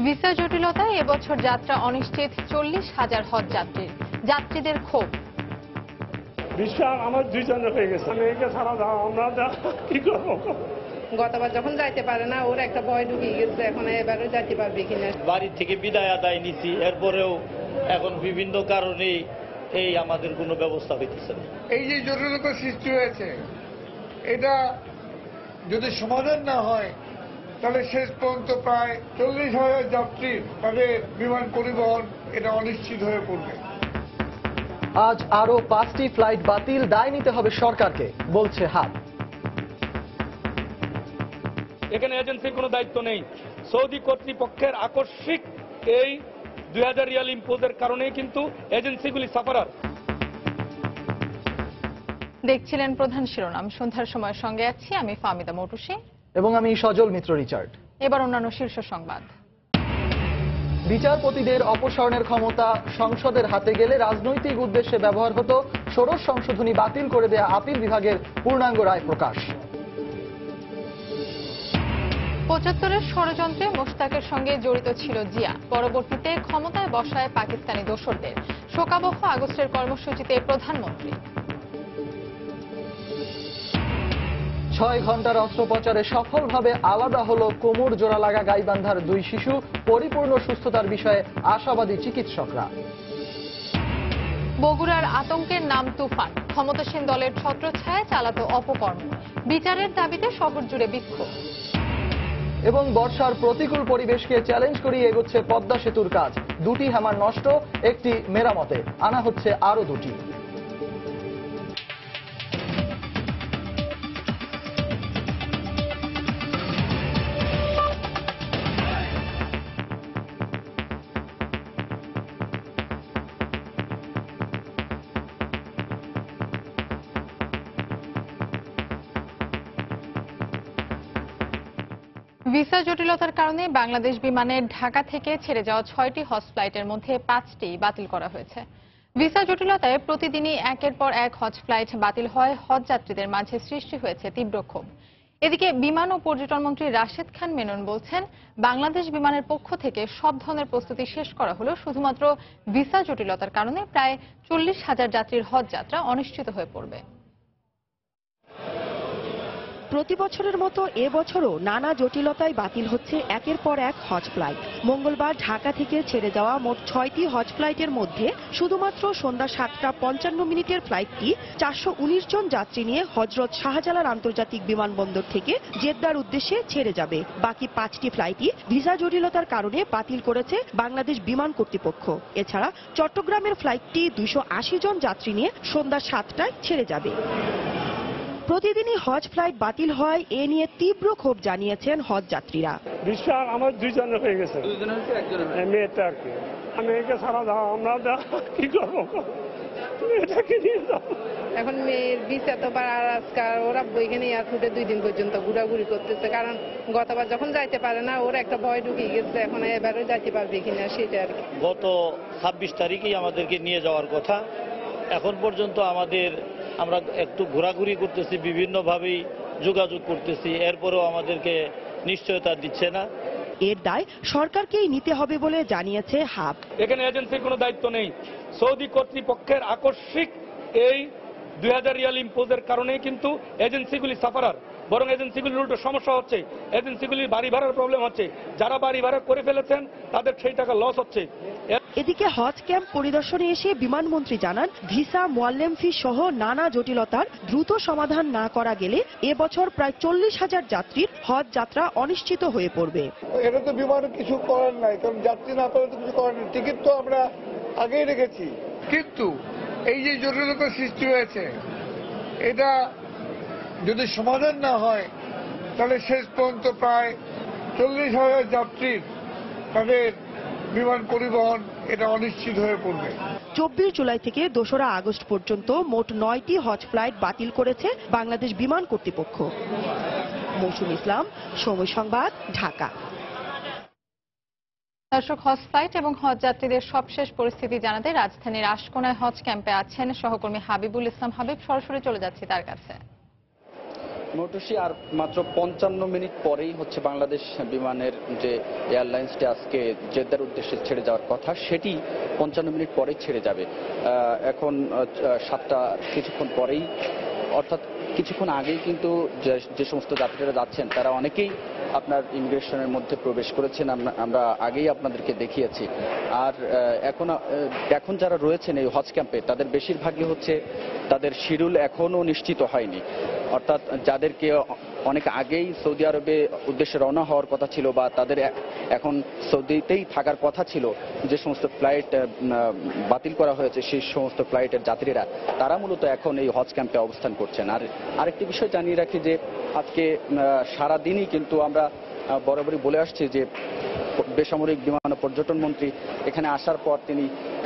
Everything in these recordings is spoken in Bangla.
ভিসা জটিলতায় এবছর যাত্রা অনিশ্চিত 40,000 হজ যাত্রীদের ক্ষোভ। ভিসা আমার দুইজনের হয়ে গেছে, আমি একে ছাড়া যাও আমরা কি করবো। গতবার যখন যাইতে পারে না ওর একটা ভয় ঢুকিয়ে গেছে, এখন এবারও যাইতে পারবে কিনা। বাড়ির থেকে বিদায় আদায় নিছি, এরপরেও এখন বিভিন্ন কারণে এই আমাদের কোনো ব্যবস্থা হইতেছে না। এই যে জটিলতা সৃষ্টি হয়েছে, এটা যদি সমাধান না হয় তাহলে শেষ পর্যন্ত প্রায় 40,000 যাত্রী তাদের বিমান পরিবহন এটা অনিশ্চিত হয়ে পড়বে। আজ আরো 5টি ফ্লাইট বাতিল, দায় নিতে হবে সরকারকে, বলছে হাব। এখানে এজেন্সির কোনো দায়িত্ব নেই। সৌদি কর্তৃপক্ষের আকস্মিক এই 2000 রিয়াল ইম্পোজের কারণেই কিন্তু এজেন্সিগুলি সাফারার। দেখছিলেন প্রধান শিরোনাম। সন্ধ্যার সময়ের সঙ্গে আছি আমি ফাহমিদা মৌটুসী এবং আমি সজল মিত্র রিচার্ড। এবার অন্যান্য শীর্ষ সংবাদ। বিচারপতিদের অপসারণের ক্ষমতা সংসদের হাতে গেলে রাজনৈতিক উদ্দেশ্যে ব্যবহার হতো। ষোড়শ সংশোধনী বাতিল করে দেয়া আপিল বিভাগের পূর্ণাঙ্গ রায় প্রকাশ। 75-এর ষড়যন্ত্রে মোশতাকের সঙ্গে জড়িত ছিল জিয়া, পরবর্তীতে ক্ষমতায় বসায় পাকিস্তানি দোসরদের। শোকাবহ আগস্টের কর্মসূচিতে প্রধানমন্ত্রী। 6 ঘন্টার অস্ত্রোপচারে সফলভাবে আলাদা হলো কোমর জোড়া লাগা গাইবান্ধার 2 শিশু। পরিপূর্ণ সুস্থতার বিষয়ে আশাবাদী চিকিৎসকরা। বগুড়ার আতঙ্কের নাম তুফান, ক্ষমতাসীন দলের ছত্রছায়ায় চালাতো অপকর্ম। বিচারের দাবিতে শহর জুড়ে বিক্ষোভ। এবং বর্ষার প্রতিকূল পরিবেশকে চ্যালেঞ্জ করিয়ে এগোচ্ছে পদ্মা সেতুর কাজ। 2টি হ্যামার নষ্ট, একটি মেরামতে আনা হচ্ছে আরো 2টি। ভিসা জটিলতার কারণে বাংলাদেশ বিমানের ঢাকা থেকে ছেড়ে যাওয়া 6টি হজ ফ্লাইটের মধ্যে 5টি বাতিল করা হয়েছে। ভিসা জটিলতায় প্রতিদিনই একের পর এক হজ ফ্লাইট বাতিল হয়। হজ যাত্রীদের মাঝে সৃষ্টি হয়েছে তীব্র ক্ষোভ। এদিকে বিমান ও পর্যটন মন্ত্রী রাশেদ খান মেনন বলছেন, বাংলাদেশ বিমানের পক্ষ থেকে সব ধরনের প্রস্তুতি শেষ করা হলেও শুধুমাত্র ভিসা জটিলতার কারণে প্রায় 40,000 যাত্রীর হজ যাত্রা অনিশ্চিত হয়ে পড়বে। প্রতি বছরের মতো এবছরও নানা জটিলতায় বাতিল হচ্ছে একের পর এক হজ ফ্লাইট। মঙ্গলবার ঢাকা থেকে ছেড়ে যাওয়া মোট 6টি হজ ফ্লাইটের মধ্যে শুধুমাত্র সন্ধ্যা 7:55 ফ্লাইটটি 419 জন যাত্রী নিয়ে হজরত শাহজালাল আন্তর্জাতিক বিমানবন্দর থেকে জেদ্দার উদ্দেশ্যে ছেড়ে যাবে। বাকি 5টি ফ্লাইটই ভিসা জটিলতার কারণে বাতিল করেছে বাংলাদেশ বিমান কর্তৃপক্ষ। এছাড়া চট্টগ্রামের ফ্লাইটটি 280 জন যাত্রী নিয়ে সন্ধ্যা 7টায় ছেড়ে যাবে। প্রতিদিনই হজ ফ্লাইট বাতিল হয়, এ নিয়ে তীব্র ক্ষোভ জানিয়েছেন হজ যাত্রীরা। ভিসা আমার দুইজনের হয়ে গেছে, মেয়েটা আর কি। আমি একে ছাড়া যাও আমরা কি করবো, মেয়েটাকে নিয়ে যাও। এখন মেয়ের ভিসা তো আর আজকাল ওরা এখানে এয়ারপোর্টে 2 দিন পর্যন্ত ঘোরাঘুরি করতেছে, কারণ গতবার যখন যাইতে পারে না ওর একটা ভয় ঢুকিয়ে গেছে, এখন এবারও যাইতে পারবে কিনা সেটা আর কি। গত 26 তারিখেই আমাদেরকে নিয়ে যাওয়ার কথা, এখন পর্যন্ত আমরা একটু ঘোরাঘুরি করতেছি, বিভিন্নভাবেই যোগাযোগ করতেছি, এরপরেও আমাদেরকে নিশ্চয়তা দিচ্ছে না। এর দায় সরকারকেই নিতে হবে বলে জানিয়েছে হাব। এখানে এজেন্সির কোনো দায়িত্ব নেই। সৌদি কর্তৃপক্ষের আকস্মিক এই 2000 রিয়াল ইম্পোজের কারণেই কিন্তু এজেন্সিগুলি সাফারার, বরং এজেন্সিগুলির উল্টো সমস্যা হচ্ছে। এজেন্সিগুলির বাড়ি ভাড়ার প্রবলেম হচ্ছে, যারা বাড়ি ভাড়া করে ফেলেছেন তাদের সেই টাকা লস হচ্ছে। এদিকে হজ ক্যাম্প পরিদর্শনে এসে বিমানমন্ত্রী জানান, ভিসা, মোয়াল্লেম ফি সহ নানা জটিলতার দ্রুত সমাধান না করা গেলে এবছর প্রায় 40,000 যাত্রীর হজ যাত্রা অনিশ্চিত হয়ে পড়বে। এটা তো বিমানে কিছু করার নাই, কারণ যাত্রী না পেলে তো কিছু করার নেই। টিকিট তো আমরা আগেই রেখেছি, কিন্তু এই যে জটিলতা সৃষ্টি হয়েছে, এটা যদি সমাধান না হয় তাহলে শেষ পর্যন্ত প্রায় 40,000 যাত্রীর তাদের বিমান পরিবহন এটা অনিশ্চিত হয়ে পড়বে। 24 জুলাই থেকে 2রা আগস্ট পর্যন্ত মোট 9টি হজ ফ্লাইট বাতিল করেছে বাংলাদেশ বিমান কর্তৃপক্ষ। মৌসুম ইসলাম, সময় সংবাদ, ঢাকা। দর্শক, হজ ফ্লাইট এবং হজ যাত্রীদের সবশেষ পরিস্থিতি জানাতে রাজধানীর আশকোনায় হজ ক্যাম্পে আছেন সহকর্মী হাবিবুল ইসলাম হাবিব। সরাসরি চলে যাচ্ছি তার কাছে। মৌটুসী আর মাত্র 55 মিনিট পরেই হচ্ছে বাংলাদেশ বিমানের যে এয়ারলাইন্সটি আজকে জেদ্দার উদ্দেশ্যে ছেড়ে যাওয়ার কথা, সেটি 55 মিনিট পরেই ছেড়ে যাবে। এখন 7টা কিছুক্ষণ পরেই, অর্থাৎ কিছুক্ষণ আগেই কিন্তু যে সমস্ত যাত্রীরা যাচ্ছেন তারা অনেকেই আপনার ইমিগ্রেশনের মধ্যে প্রবেশ করেছেন, আমরা আগেই আপনাদেরকে দেখিয়েছি। আর এখন যারা রয়েছেন এই হজ ক্যাম্পে তাদের বেশিরভাগই হচ্ছে তাদের শিডিউল এখনো নিশ্চিত হয়নি, অর্থাৎ যাদেরকে অনেক আগেই সৌদি আরবে উদ্দেশ্যে রওনা হওয়ার কথা ছিল বা তাদের এখন সৌদিতেই থাকার কথা ছিল, যে সমস্ত ফ্লাইট বাতিল করা হয়েছে সেই সমস্ত ফ্লাইটের যাত্রীরা তারা মূলত এখন এই হজ ক্যাম্পে অবস্থান করছেন। আর আরেকটি বিষয় জানিয়ে রাখি যে আজকে সারাদিনই কিন্তু আমরা বরাবরই বলে আসছি যে বেসামরিক বিমান ও পর্যটন মন্ত্রী এখানে আসার পর তিনি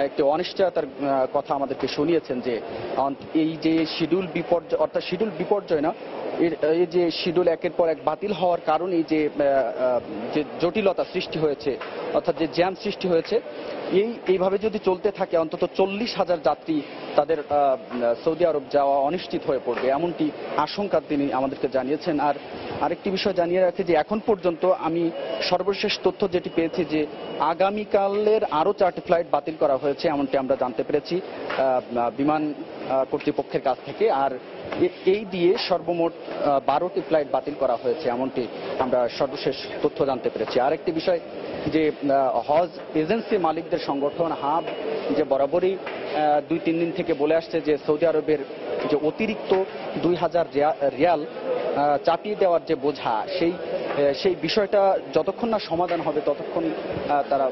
একটি অনিশ্চয়তার কথা আমাদেরকে শুনিয়েছেন যে এই যে শিডিউল বিপর্যয়, অর্থাৎ শিডিউল বিপর্যয় না, এই যে শিডিউল একের পর এক বাতিল হওয়ার কারণে যে জটিলতা সৃষ্টি হয়েছে, অর্থাৎ যে জ্যাম সৃষ্টি হয়েছে, এইভাবে যদি চলতে থাকে অন্তত 40,000 যাত্রী তাদের সৌদি আরব যাওয়া অনিশ্চিত হয়ে পড়বে, এমনটি আশঙ্কা তিনি আমাদেরকে জানিয়েছেন। আর আরেকটি বিষয় জানিয়ে রাখি যে এখন পর্যন্ত আমি সর্বশেষ তথ্য যেটি পেয়েছি যে আগামীকালের আরও 4টি ফ্লাইট বাতিল করা হয়েছে, এমনটি আমরা জানতে পেরেছি বিমান কর্তৃপক্ষের কাছ থেকে। আর এই দিয়ে সর্বমোট 12টি ফ্লাইট বাতিল করা হয়েছে, এমনটি আমরা সর্বশেষ তথ্য জানতে পেরেছি। আরেকটি বিষয় যে হজ এজেন্সি মালিকদের সংগঠন হাব যে বরাবরই 2-3 দিন থেকে বলে আসছে যে সৌদি আরবের যে অতিরিক্ত 2000 রিয়াল চাপিয়ে দেওয়ার যে বোঝা, সেই বিষয়টা যতক্ষণ না সমাধান হবে ততক্ষণ তারা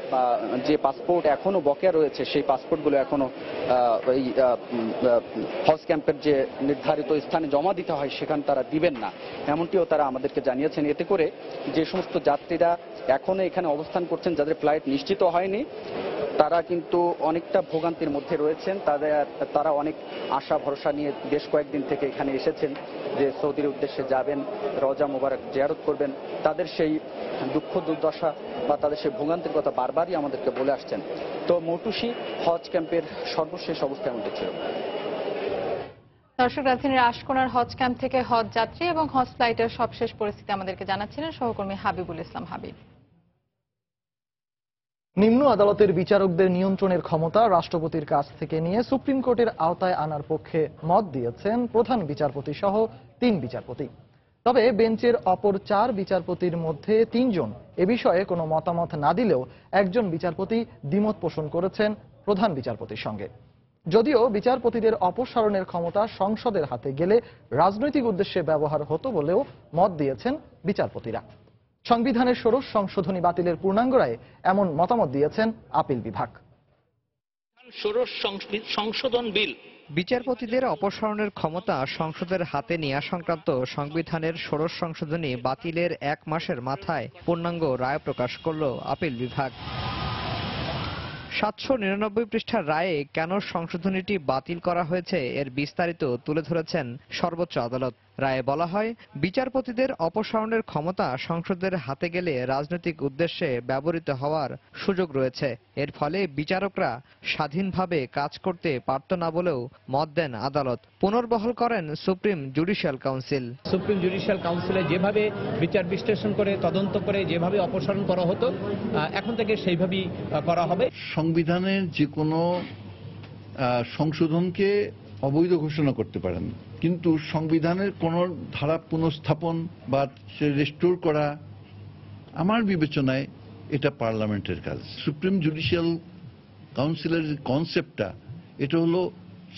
যে পাসপোর্ট এখনো বকেয়া রয়েছে সেই পাসপোর্টগুলো এখনো এই হজ ক্যাম্পের যে নির্ধারিত স্থানে জমা দিতে হয় সেখানে তারা দিবেন না, এমনটিও তারা আমাদেরকে জানিয়েছেন। এতে করে যে সমস্ত যাত্রীরা এখনো এখানে অবস্থান করছেন, যাদের ফ্লাইট নিশ্চিত হয়নি, তারা কিন্তু অনেকটা ভোগান্তির মধ্যে রয়েছেন। তারা অনেক আশা ভরসা নিয়ে বেশ কয়েকদিন থেকে এখানে এসেছেন যে সৌদির উদ্দেশ্যে যাবেন, রওজা মোবারক জিয়ারত করবেন। তাদের সেই দুঃখ দুর্দশা বা তাদের সেই ভোগান্তির কথা বারবারই আমাদেরকে বলে আসছেন। তো মৌটুসী হজ ক্যাম্পের সর্বশেষ অবস্থা এমনটি ছিল। দর্শক, রাজধানীর আশকোনার হজ ক্যাম্প থেকে হজ যাত্রী এবং হজ ফ্লাইটের সবশেষ পরিস্থিতি আমাদেরকে জানাচ্ছিলেন সহকর্মী হাবিবুল ইসলাম হাবিব। নিম্ন আদালতের বিচারকদের নিয়ন্ত্রণের ক্ষমতা রাষ্ট্রপতির কাছ থেকে নিয়ে সুপ্রিম কোর্টের আওতায় আনার পক্ষে মত দিয়েছেন প্রধান বিচারপতি সহ 3 বিচারপতি। তবে বেঞ্চের অপর 4 বিচারপতির মধ্যে 3 জন এ বিষয়ে কোনো মতামত না দিলেও একজন বিচারপতি দ্বিমত পোষণ করেছেন প্রধান বিচারপতির সঙ্গে। যদিও বিচারপতিদের অপসারণের ক্ষমতা সংসদের হাতে গেলে রাজনৈতিক উদ্দেশ্যে ব্যবহার হতো বলেও মত দিয়েছেন বিচারপতিরা। সংবিধানের ষোড়শ সংশোধনী বাতিলের পূর্ণাঙ্গ রায়ে এমন মতামত দিয়েছেন আপিল বিভাগ। ষোড়শ সংশোধন বিল বিচারপতিদের অপসারণের ক্ষমতা সংসদের হাতে নেওয়া সংক্রান্ত সংবিধানের ষোড়শ সংশোধনী বাতিলের 1 মাসের মাথায় পূর্ণাঙ্গ রায় প্রকাশ করল আপিল বিভাগ। 799 পৃষ্ঠার রায়ে কেন সংশোধনীটি বাতিল করা হয়েছে এর বিস্তারিত তুলে ধরেছেন সর্বোচ্চ আদালত। রায়ে বলা হয়, বিচারপতিদের অপসারণের ক্ষমতা সংসদের হাতে গেলে রাজনৈতিক উদ্দেশ্যে ব্যবহৃত হওয়ার সুযোগ রয়েছে। এর ফলে বিচারকরা স্বাধীনভাবে কাজ করতে পারত না বলেও মত দেন আদালত। পুনর্বহাল করেন supreme judicial council. Supreme judicial কাউন্সিলে যেভাবে বিচার বিশ্লেষণ করে তদন্ত করে যেভাবে অপসারণ করা হতো, এখন থেকে সেইভাবেই করা হবে। সংবিধানের যে কোনো সংশোধনকে অবৈধ ঘোষণা করতে পারেন, কিন্তু সংবিধানের কোন ধারা পুনঃস্থাপন বা রেস্টোর করা আমার বিবেচনায় এটা পার্লামেন্টের কাজ। সুপ্রিম জুডিশিয়াল কাউন্সিলের যে কনসেপ্টটা, এটা হলো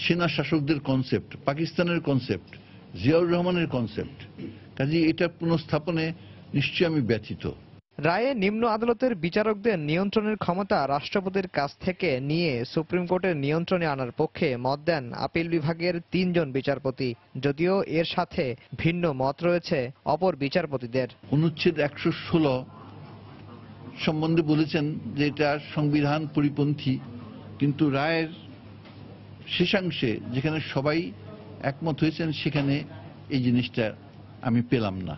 সেনা শাসকদের কনসেপ্ট, পাকিস্তানের কনসেপ্ট, জিয়াউর রহমানের কনসেপ্ট। কাজেই এটা পুনঃস্থাপনে নিশ্চয়ই আমি ব্যথিত। রায়ে নিম্ন আদালতের বিচারকদের নিয়ন্ত্রণের ক্ষমতা রাষ্ট্রপতির কাছ থেকে নিয়ে সুপ্রিম কোর্টের নিয়ন্ত্রণে আনার পক্ষে মত দেন আপিল বিভাগের 3 জন বিচারপতি, যদিও এর সাথে ভিন্ন মত রয়েছে অপর বিচারপতিদের। অনুচ্ছেদ 116 সম্বন্ধে বলেছেন যে এটা সংবিধান পরিপন্থী, কিন্তু রায়ের শেষাংশে যেখানে সবাই একমত হয়েছেন সেখানে এই জিনিসটা আমি পেলাম না।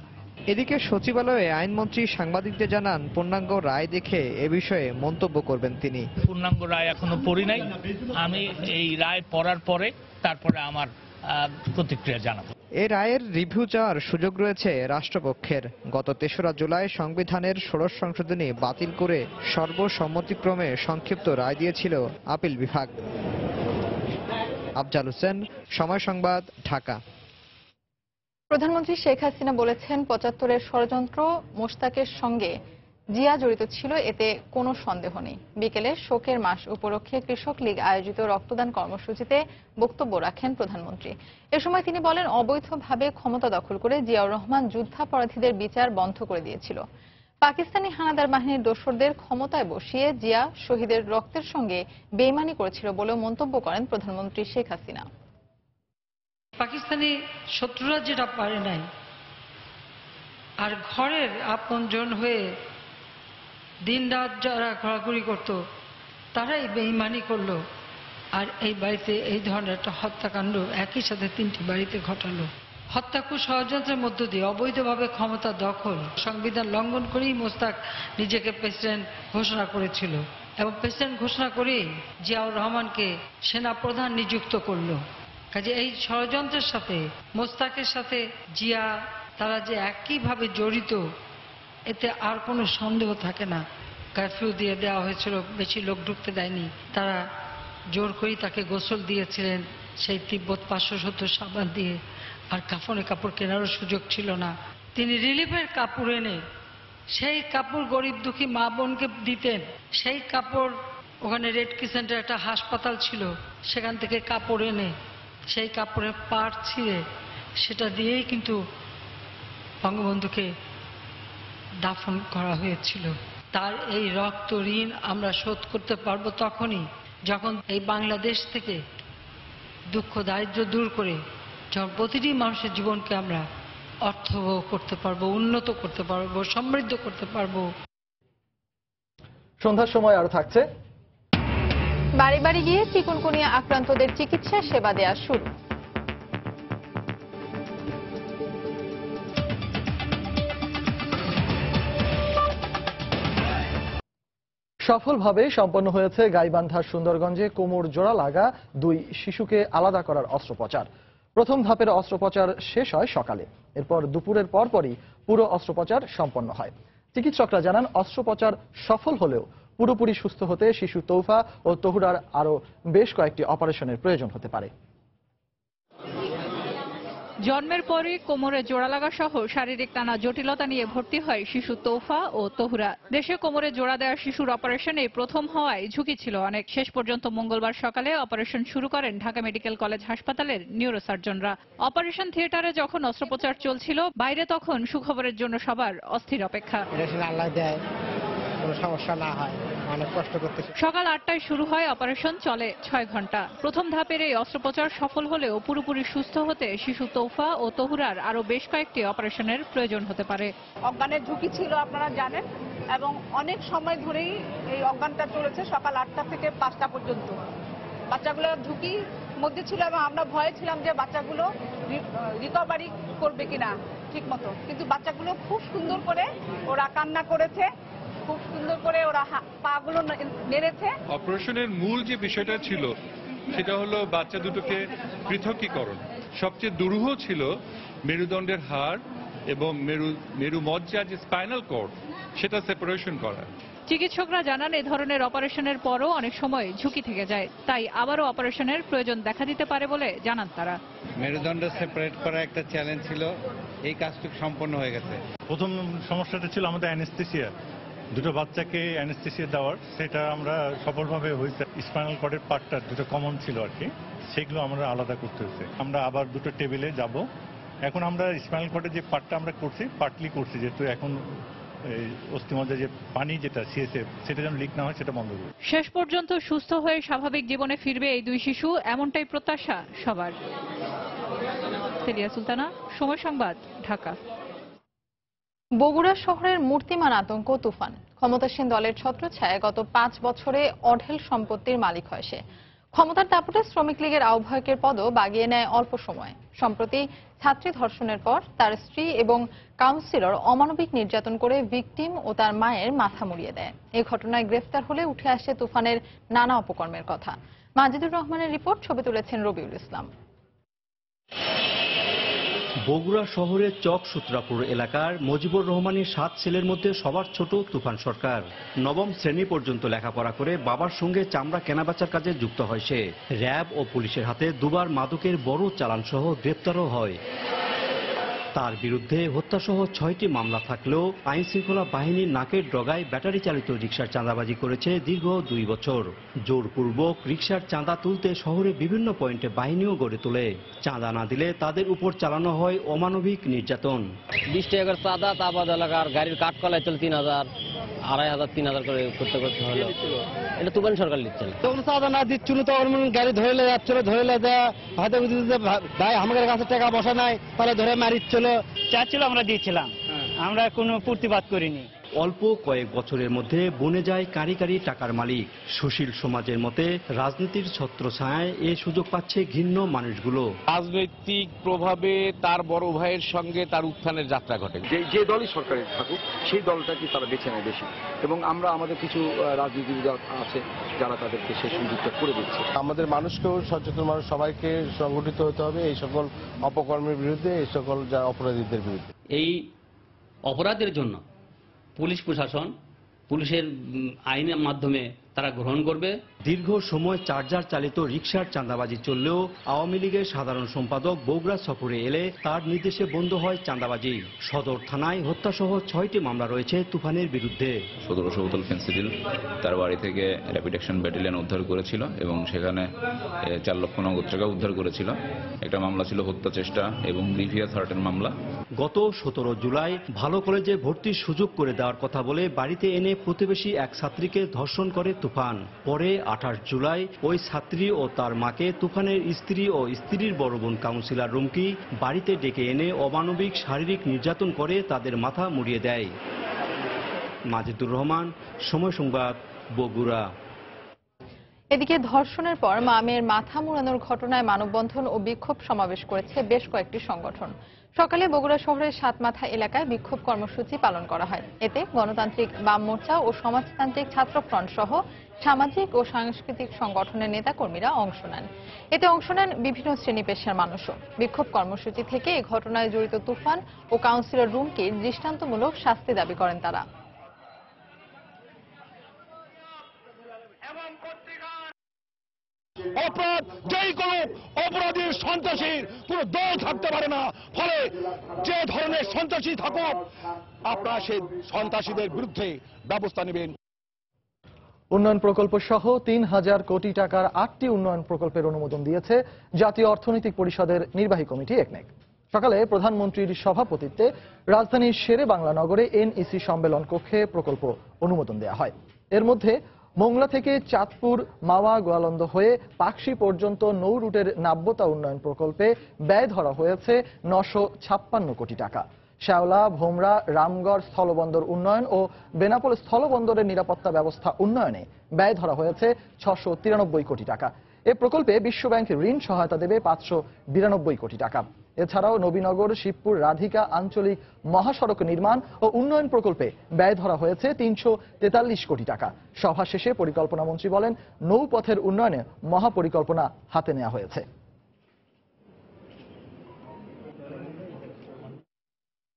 এদিকে সচিবালয়ে আইনমন্ত্রী সাংবাদিকদের জানান, পূর্ণাঙ্গ রায় দেখে এ বিষয়ে মন্তব্য করবেন তিনি। পূর্ণাঙ্গ রায় এখনো পড়ি নাই, আমি এই রায় পড়ার পরে তারপরে আমার প্রতিক্রিয়া জানাবো। এ রায়ের রিভিউ চাওয়ার সুযোগ রয়েছে রাষ্ট্রপক্ষের। গত ৩রা জুলাই সংবিধানের ১৬শ সংশোধনী বাতিল করে সর্বসম্মতিক্রমে সংক্ষিপ্ত রায় দিয়েছিল আপিল বিভাগ। আফজাল হোসেন, সময় সংবাদ, ঢাকা। প্রধানমন্ত্রী শেখ হাসিনা বলেছেন ৭৫-এর ষড়যন্ত্র মোশতাকের সঙ্গে জিয়া জড়িত ছিল, এতে কোনো সন্দেহ নেই। বিকেলে শোকের মাস উপলক্ষে কৃষক লীগ আয়োজিত রক্তদান কর্মসূচিতে বক্তব্য রাখেন প্রধানমন্ত্রী। এ সময় তিনি বলেন, অবৈধভাবে ক্ষমতা দখল করে জিয়াউর রহমান যুদ্ধাপরাধীদের বিচার বন্ধ করে দিয়েছিল। পাকিস্তানি হানাদার বাহিনীর দোসরদের ক্ষমতায় বসিয়ে জিয়া শহীদের রক্তের সঙ্গে বেইমানি করেছিল বলেও মন্তব্য করেন প্রধানমন্ত্রী শেখ হাসিনা। পাকিস্তানি শত্রুরা যেটা পারে নাই, আর ঘরের আপনজন হয়ে দিন রাত যারা ঘোরাঘুরি করত তারাই বেইমানি করলো, আর এই বাড়িতে এই ধরনের একটা হত্যাকাণ্ড একই সাথে 3টি বাড়িতে ঘটালো। হত্যাকু ষড়যন্ত্রের মধ্য দিয়ে অবৈধভাবে ক্ষমতা দখল, সংবিধান লঙ্ঘন করেই মোশতাক নিজেকে প্রেসিডেন্ট ঘোষণা করেছিল এবং প্রেসিডেন্ট ঘোষণা করেই জিয়াউর রহমানকে সেনা প্রধান নিযুক্ত করলো। কাজে এই ষড়যন্ত্রের সাথে মোশতাকের সাথে জিয়া তারা যে একইভাবে জড়িত, এতে আর কোনো সন্দেহ থাকে না। কারফিউ দিয়ে দেওয়া হয়েছিল, বেশি লোক ঢুকতে দেয়নি, তারা জোর করেই তাকে গোসল দিয়েছিলেন সেই তিব্বত 570 সাবান দিয়ে, আর কাফনে কাপড় কেনারও সুযোগ ছিল না। তিনি রিলিফের কাপড় এনে সেই কাপড় গরিব দুঃখী মা বোনকে দিতেন। সেই কাপড় ওখানে রেড ক্রিসেন্টের একটা হাসপাতাল ছিল, সেখান থেকে কাপড় এনে সেই কাপড়ের পাড় ছিঁড়ে সেটা দিয়েই কিন্তু বঙ্গবন্ধুকে দাফন করা হয়েছিল। তার এই রক্ত ঋণ আমরা শোধ করতে পারবো তখনই যখন এই বাংলাদেশ থেকে দুঃখ দারিদ্র দূর করে যখন প্রতিটি মানুষের জীবনকে আমরা অর্থবহ করতে পারবো, উন্নত করতে পারবো, সমৃদ্ধ করতে পারবো। সন্ধ্যার সময় আরো থাকছে বাড়ি বাড়ি গিয়ে চিকুনগুনিয়া আক্রান্তদের চিকিৎসা সেবা দেওয়া শুরু। সফলভাবে সম্পন্ন হয়েছে গাইবান্ধার সুন্দরগঞ্জে কোমর জোড়া লাগা 2 শিশুকে আলাদা করার অস্ত্রোপচার। প্রথম ধাপের অস্ত্রোপচার শেষ হয় সকালে, এরপর দুপুরের পরপরই পুরো অস্ত্রোপচার সম্পন্ন হয়। চিকিৎসকরা জানান, অস্ত্রোপচার সফল হলেও পুরোপুরি সুস্থ হতে শিশু তৌফা ও তহুরার আরও বেশ কয়েকটি অপারেশনের প্রয়োজন হতে পারে। জন্মের পরই কোমরে জোড়া লাগা সহ শারীরিক নানা জটিলতা নিয়ে ভর্তি হয় শিশু তৌফা ও তহুরা। দেশে কোমরে জোড়া দেওয়া শিশুর অপারেশনে প্রথম হওয়ায় ঝুঁকি ছিল অনেক। শেষ পর্যন্ত মঙ্গলবার সকালে অপারেশন শুরু করেন ঢাকা মেডিকেল কলেজ হাসপাতালের নিউরোসার্জনরা। অপারেশন থিয়েটারে যখন অস্ত্রোপচার চলছিল, বাইরে তখন সুখবরের জন্য সবার অস্থির অপেক্ষা। সমস্যা না হয়, অনেক কষ্ট করতেছে। সকাল 8টায় শুরু হয় অপারেশন, চলে 6 ঘন্টা। প্রথম ধাপের এই অস্ত্রোপচার সফল হলেও পুরোপুরি সুস্থ হতে শিশু তৌফা ও তহুরার আরো বেশ কয়েকটি অপারেশনের প্রয়োজন হতে পারে। অজ্ঞানের ঝুঁকি ছিল আপনারা জানেন, এবং অনেক সময় ধরেই এই অজ্ঞানটা চলেছে, সকাল 8টা থেকে 5টা পর্যন্ত। বাচ্চাগুলো ঝুঁকির মধ্যে ছিল এবং আমরা ভয়ে ছিলাম যে বাচ্চাগুলো রিকভারি করবে কিনা ঠিক মতো, কিন্তু বাচ্চাগুলো খুব সুন্দর করে ওরা কান্না করেছে, খুব সুন্দর করে ওরা পাগুলো নেড়েছে। অপারেশনের মূল যে বিষয়টা ছিল সেটা হলো বাচ্চা দুটোকে পৃথকীকরণ। সবচেয়ে দুরূহ ছিল মেরুদণ্ডের হাড় এবং মেরু মজ্জা যে স্পাইনাল কর্ড, সেটা সেপারেশন করা। চিকিৎসকরা জানান, এ ধরনের অপারেশনের পরও অনেক সময় ঝুঁকি থেকে যায়, তাই আবারও অপারেশনের প্রয়োজন দেখা দিতে পারে বলে জানান তারা। মেরুদণ্ড সেপারেট করা একটা চ্যালেঞ্জ ছিল, এই কাজটুকু সম্পন্ন হয়ে গেছে। প্রথম সমস্যাটা ছিল আমাদের অ্যানেস্থেসিয়া, দুটো বাচ্চাকে অ্যানেস্থেসিয়া দেওয়ার, সেটা আমরা সফলভাবে হয়েছে। স্পাইনাল কর্ডের পার্টটা দুটো কমন ছিল আর কি, সেগুলো আমরা আলাদা করতে হয়েছে। আমরা আবার দুটো টেবিলে যাব। এখন আমরা স্পাইনাল কর্ডের যে পার্টটা আমরা করছি, পার্টলি করছি, যেহেতু এখন অস্থিমজ্জার যে পানি যেটা সিএসএফ, সেটা যেন লিক না হয়, সেটা বন্ধ করব। শেষ পর্যন্ত সুস্থ হয়ে স্বাভাবিক জীবনে ফিরবে এই 2 শিশু, এমনটাই প্রত্যাশা সবার। সেলিয়া সুলতানা, সময় সংবাদ, ঢাকা। বগুড়া শহরের মূর্তিমান আতঙ্ক তুফান। ক্ষমতাসীন দলের ছত্রছায়ায় গত 5 বছরে অঢেল সম্পত্তির মালিক হয় সে। ক্ষমতার দাপটে শ্রমিক লীগের আহ্বায়কের পদও বাগিয়ে নেয় অল্প সময়ে। সম্প্রতি ছাত্রী ধর্ষণের পর তার স্ত্রী এবং কাউন্সিলর অমানবিক নির্যাতন করে ভিকটিম ও তার মায়ের মাথা মুড়িয়ে দেয়। এই ঘটনায় গ্রেফতার হলে উঠে আসে তুফানের নানা অপকর্মের কথা। মাজিদুর রহমানের রিপোর্ট, ছবি তুলেছেন রবিউল ইসলাম। বগুড়া শহরের চক সূত্রাপুর এলাকার মজিবুর রহমানের 7 ছেলের মধ্যে সবার ছোট তুফান সরকার। নবম শ্রেণী পর্যন্ত লেখাপড়া করে বাবার সঙ্গে চামড়া কেনাবেচার কাজে যুক্ত হয় সে। র্যাব ও পুলিশের হাতে দুবার মাদকের বড় চালান সহ গ্রেপ্তারও হয়। তার বিরুদ্ধে হত্যাসহ 6টি মামলা থাকলেও আইন শৃঙ্খলা বাহিনীর নাকের ডগায় ব্যাটারি চালিত রিকশার চাঁদাবাজি করেছে দীর্ঘ 2 বছর। জোরপূর্বক রিকশার চাঁদা তুলতে শহরে বিভিন্ন পয়েন্টে বাহিনীও গড়ে তোলে। চাঁদা না দিলে তাদের উপর চালানো হয় অমানবিক নির্যাতন। 20 টাকার চাঁদা, তারপর এলাকার গাড়ির কাঠ কলায় চল 3000, 2500, 3000 করে করতে হলো। এটা তুফান সরকার নিচ্ছে না। তখন চাঁদা না দিচ্ছিল তখন গাড়ি ধরে যাচ্ছিল, ধরে হয়তো ভাই আমাদের কাছে টাকা বসা নাই, তাহলে ধরে মারিচ্ছিল। চাচ্ছিল আমরা দিয়েছিলাম, আমরা কোনো প্রতিবাদ করিনি। অল্প কয়েক বছরের মধ্যে বনে যায় কারি কারি টাকার মালিক। সুশীল সমাজের মতে রাজনীতির ছত্রছায়ায় এ সুযোগ পাচ্ছে ঘৃণ্য মানুষগুলো। রাজনৈতিক প্রভাবে তার বড় ভাইয়ের সঙ্গে তার উত্থানের যাত্রা ঘটে। যে দলই সরকারে থাকুক সেই দলটাকে তারা বেছে নেয় বেশি, এবং আমরা আমাদের কিছু রাজনীতিবিদ আছে যারা তাদেরকে সেই সুযোগটা করে দিচ্ছে। আমাদের মানুষকেও, সচেতন মানুষ সবাইকে সংগঠিত হতে হবে এই সকল অপকর্মের বিরুদ্ধে, এই সকল যারা অপরাধীদের বিরুদ্ধে। এই অপরাধের জন্য পুলিশ প্রশাসন পুলিশের আইনের মাধ্যমে তারা গ্রহণ করবে। দীর্ঘ সময় চার্জার চালিত রিকশার চাঁদাবাজি চললেও আওয়ামী লীগের সাধারণ সম্পাদক বগুড়া সফরে এলে তার নির্দেশে বন্ধ হয় চাঁদাবাজি। সদর থানায় হত্যাসহ 6টি মামলা রয়েছে তুফানের বিরুদ্ধে। 1700 বোতল ফেন্সিডিল তার বাড়ি থেকে র্যাপিড অ্যাকশন ব্যাটালিয়ন উদ্ধার করেছিল এবং সেখানে 4 লক্ষ নগদ টাকা উদ্ধার করেছিল। একটা মামলা ছিল হত্যা চেষ্টা এবং গ্রিভিয়াস হার্টের মামলা। গত 17 জুলাই ভালো কলেজে ভর্তির সুযোগ করে দেওয়ার কথা বলে বাড়িতে এনে প্রতিবেশী এক ছাত্রীকে ধর্ষণ করে তুফান। পরে 28 জুলাই ওই ছাত্রী ও তার মাকে তুফানের স্ত্রী ও স্ত্রীর বড় বোন কাউন্সিলর রুমকি বাড়িতে ডেকে এনে অমানবিক শারীরিক নির্যাতন করে তাদের মাথা মুড়িয়ে দেয়। মাজিদুর রহমান, সময় সংবাদ, বগুড়া। এদিকে ধর্ষণের পর মামের মাথা মুড়ানোর ঘটনায় মানববন্ধন ও বিক্ষোভ সমাবেশ করেছে বেশ কয়েকটি সংগঠন। সকালে বগুড়া শহরের সাতমাথা এলাকায় বিক্ষোভ কর্মসূচি পালন করা হয়। এতে গণতান্ত্রিক বাম মোর্চা ও সমাজতান্ত্রিক ছাত্র ফ্রন্ট সহ সামাজিক ও সাংস্কৃতিক সংগঠনের নেতাকর্মীরা অংশ নেন। এতে অংশ নেন বিভিন্ন শ্রেণী পেশার মানুষও। বিক্ষোভ কর্মসূচি থেকে এই ঘটনায় জড়িত তুফান ও কাউন্সিলর রুমকির দৃষ্টান্তমূলক শাস্তি দাবি করেন তারা। অপরাধ যেই কোনো অপরাধীর সন্ত্রাসীর কোনো দল থাকতে পারে না, ফলে যে ধরনের সন্ত্রাসী থাকুক আপনারা সেই সন্ত্রাসীদের বিরুদ্ধে ব্যবস্থা নেবেন। উন্নয়ন প্রকল্প সহ 3000 কোটি টাকার 8টি উন্নয়ন প্রকল্পের অনুমোদন দিয়েছে জাতীয় অর্থনৈতিক পরিষদের নির্বাহী কমিটি একনেক। সকালে প্রধানমন্ত্রীর সভাপতিত্বে রাজধানীর শেরে বাংলা নগরে এনইসি সম্মেলন কক্ষে প্রকল্প অনুমোদন দেওয়া হয়। এর মধ্যে মোংলা থেকে চাঁদপুর, মাওয়া, গোয়ালন্দ হয়ে পাকশি পর্যন্ত নৌ রুটের নাব্যতা উন্নয়ন প্রকল্পে ব্যয় ধরা হয়েছে 956 কোটি টাকা। শ্যাওলা, ভোমরা, রামগড় স্থলবন্দর উন্নয়ন ও বেনাপোল স্থলবন্দরের নিরাপত্তা ব্যবস্থা উন্নয়নে ব্যয় ধরা হয়েছে 693 কোটি টাকা। এ প্রকল্পে বিশ্বব্যাংক ঋণ সহায়তা দেবে 592 কোটি টাকা। এছাড়াও নবীনগর, শিবপুর, রাধিকা আঞ্চলিক মহাসড়ক নির্মাণ ও উন্নয়ন প্রকল্পে ব্যয় ধরা হয়েছে 343 কোটি টাকা। সভা শেষে পরিকল্পনা মন্ত্রী বলেন, নৌপথের উন্নয়নে মহাপরিকল্পনা হাতে নেওয়া হয়েছে।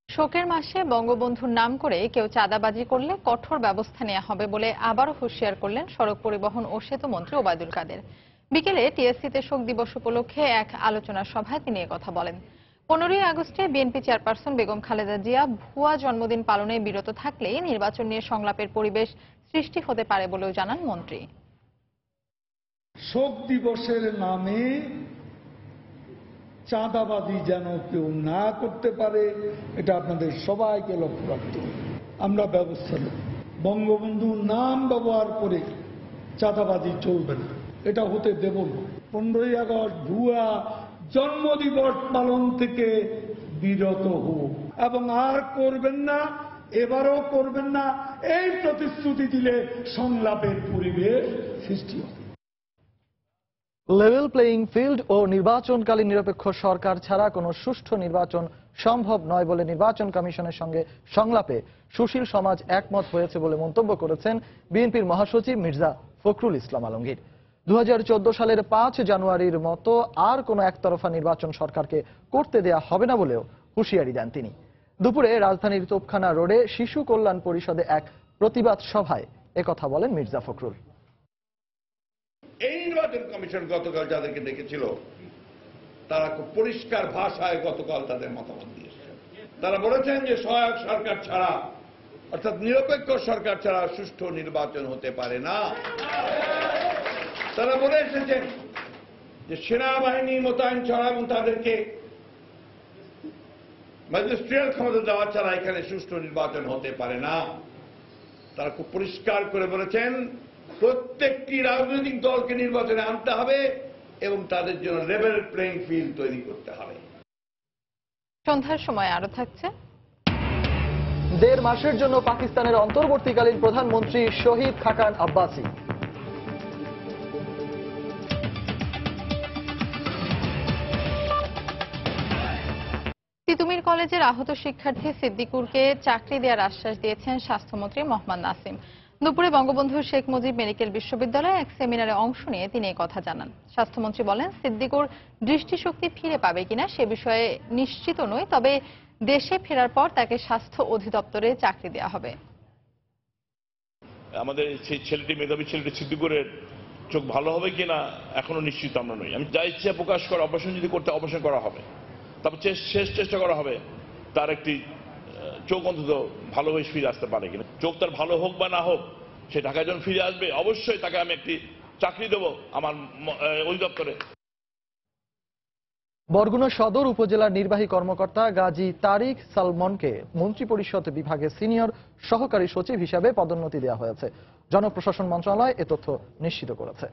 শোকের মাসে বঙ্গবন্ধুর নাম করে কেউ চাঁদাবাজি করলে কঠোর ব্যবস্থা নেওয়া হবে বলে আবারও হুঁশিয়ার করলেন সড়ক পরিবহন ও সেতু মন্ত্রী ওবায়দুল কাদের। বিকেলে টিএসসিতে শোক দিবস উপলক্ষে এক আলোচনা সভায় তিনি কথা বলেন। 15ই আগস্টে বিএনপি চেয়ারপারসন বেগম খালেদা জিয়া ভুয়া জন্মদিন পালনে বিরত থাকলে নির্বাচন নিয়ে সংলাপের পরিবেশ সৃষ্টি হতে পারে বলেও জানান মন্ত্রী। শোক দিবসের নামে চাঁদাবাজি যেন কেউ না করতে পারে, এটা আপনাদের সবাইকে লক্ষ্য রাখতে হবে। আমরা ব্যবস্থা নেব। বঙ্গবন্ধুর নাম ব্যবহার করে চাঁদাবাজি চলবে না, এটা হতে দেব না। 15ই আগস্ট ভুয়া জন্মদিবস পালন থেকে বিরত হোক এবং আর করবেন না, এবারও করবেন না, এই প্রতিশ্রুতি দিলে সংলাপের পরিবেশ সৃষ্টি হবে। লেভেল প্লেইং ফিল্ড ও নির্বাচনকালীন নিরপেক্ষ সরকার ছাড়া কোনো সুষ্ঠু নির্বাচন সম্ভব নয় বলে নির্বাচন কমিশনের সঙ্গে সংলাপে সুশীল সমাজ একমত হয়েছে বলে মন্তব্য করেছেন বিএনপির মহাসচিব মির্জা ফখরুল ইসলাম আলমগীর। 2014 সালের 5 জানুয়ারির মতো আর কোনো একতরফা নির্বাচন সরকারকে করতে দেয়া হবে না বলেও হুঁশিয়ারি দেন তিনি। দুপুরে রাজধানীর তোপখানা রোডে শিশু কল্যাণ পরিষদে এক প্রতিবাদ সভায় একথা বলেন মির্জা ফখরুল। এই নির্বাচন কমিশন গতকাল যাদেরকে ডেকেছিল তারা খুব পরিষ্কার ভাষায় গতকাল তাদের মতামত দিয়েছে। তারা বলেছেন যে সহায়ক সরকার ছাড়া, অর্থাৎ নিরপেক্ষ সরকার ছাড়া সুষ্ঠু নির্বাচন হতে পারে না। তারা বলে এসেছেন যে সেনাবাহিনী মোতায়েন ছাড়া এবং তাদেরকে ম্যাজিস্ট্রিয়াল ক্ষমতা দেওয়া ছাড়া এখানে সুষ্ঠু নির্বাচন হতে পারে না। তারা খুব পরিষ্কার করে বলেছেন প্রত্যেকটি রাজনৈতিক দলকে নির্বাচনে আনতে হবে এবং তাদের জন্য লেভেল প্লেইং ফিল্ড তৈরি করতে হবে। সন্ধ্যার সময় আরো থাকছে। 1.5 মাসের জন্য পাকিস্তানের অন্তর্বর্তীকালীন প্রধানমন্ত্রী শহীদ খাকান আব্বাসি। তিতুমির কলেজের আহত শিক্ষার্থী সিদ্দিকুরকে চাকরি দেওয়ার আশ্বাস দিয়েছেন স্বাস্থ্যমন্ত্রী মোহাম্মদ নাসিম। দুপুরে বঙ্গবন্ধু শেখ মুজিব মেডিকেল বিশ্ববিদ্যালয়ে এক সেমিনারে অংশ নিয়ে তিনি এই কথা জানান। স্বাস্থ্যমন্ত্রী বলেন, সিদ্দিকুর দৃষ্টিশক্তি ফিরে পাবে কিনা সে বিষয়ে নিশ্চিত নই, তবে দেশে ফেরার পর তাকে স্বাস্থ্য অধিদপ্তরে চাকরি দেওয়া হবে। আমাদের সেই ছেলেটি, মেধাবী ছেলেটি সিদ্দিকুরের চোখ ভালো হবে কিনা এখনো নিশ্চিত আমরা নই। আমি যা ইচ্ছা প্রকাশ করে অপারেশন যদি করতে অপারেশন করা হবে, তারপর শেষ চেষ্টা করা হবে তার একটি চোখ অন্তত ভালোভাবে ফিরে আসতে পারে কিনা। চোখ তার ভালো হোক বা না হোক, সে ঢাকায় যখন ফিরে আসবে অবশ্যই তাকে আমি একটি চাকরি দেব আমার অধিদপ্তরে। বরগুনা সদর উপজেলার নির্বাহী কর্মকর্তা গাজী তারিক সালমনকে মন্ত্রিপরিষদ বিভাগের সিনিয়র সহকারী সচিব হিসাবে পদোন্নতি দেওয়া হয়েছে। জনপ্রশাসন মন্ত্রণালয় এ তথ্য নিশ্চিত করেছে।